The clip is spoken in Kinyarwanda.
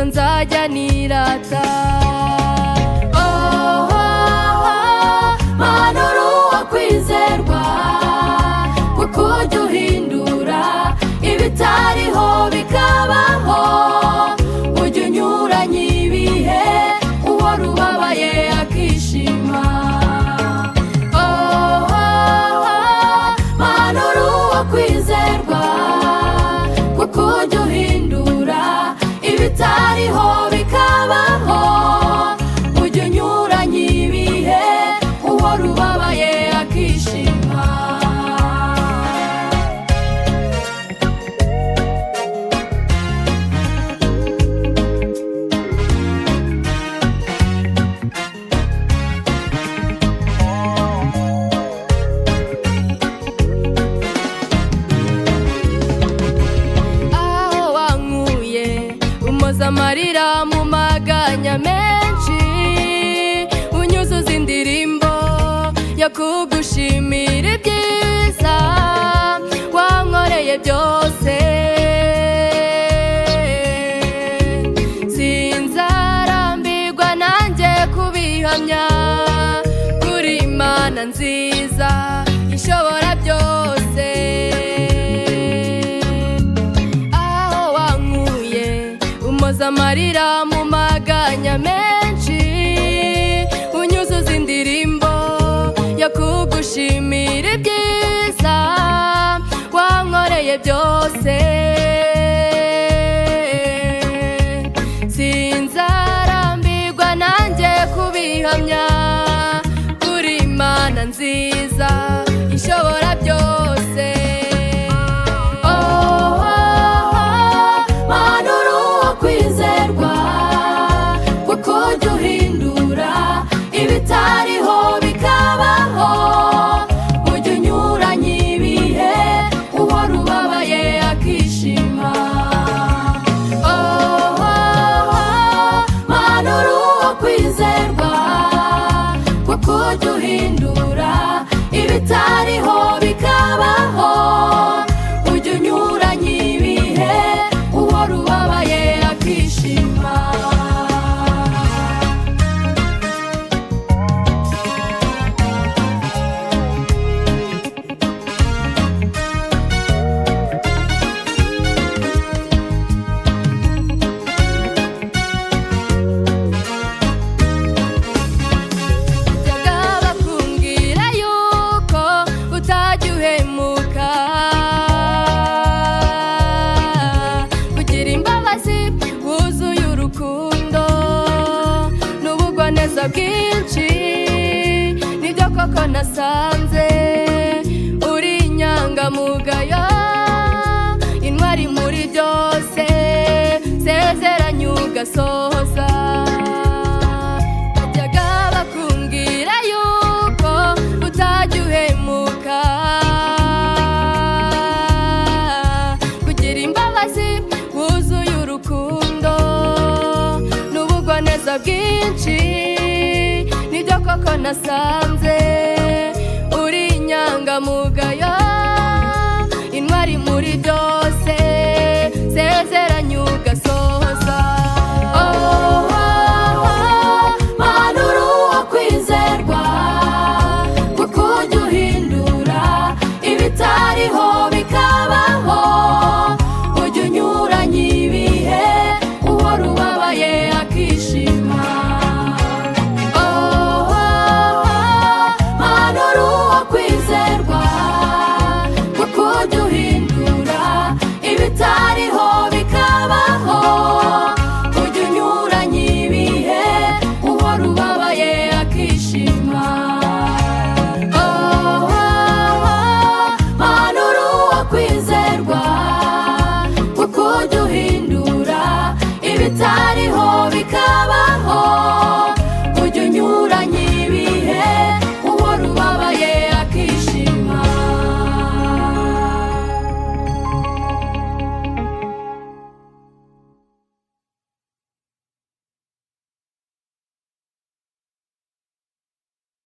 nizo nzajya nirata. Mana uri uwo kwizerwa, kuko ujya uhindura ibitariho bikabaho, ujya unyuranya ibihe, uwari ubabaye akishima. Mana uri uwo kwizerwa, kuko ujya uhindura ibitariho bikabaho, ujya unyuranya ibihe, uwari ubabaye akishima. Amarira mu maganya menshi, unyuzuza indirimbo yo kugushimira ibyiza wankoreye byose. Sinzarambirwa nanjye kubihamya, kuri Imana nziza ishobora byose. Amarira mu maganya menshi, unyuzuza indirimbo yo kugushimira ibyiza wankoreye byose. Sinzarambirwa nanjye kubihamya, kuri Imana nziza ishobora byose. Kwizerwa, kuko ujya uhindura ibitariho bikabaho, ujya unyuranya ibihe, uwari ubabaye akishima. Mana uri uwo kwizerwa, kuko ujya uhindura ibitariho bikabaho, ujya unyuranya ibihe, uwari ubabaye akishima. Jyaga bakubwira yuko utajya uhemuka, kugira imbabazi wuzuye urukundo n'ubugwaneza bwinshi, nibyo koko nasanze uri inyangamugayo, intwari muri byose, sezeranya ugasohoza. Bajyaga bakubwira yuko utajya uhemuka, kugira imbabazi wuzuye urukundo n'ubugwaneza bwinshi, nibyo koko nasanze uri inyangamugayo, intwari muri byose, sezeranya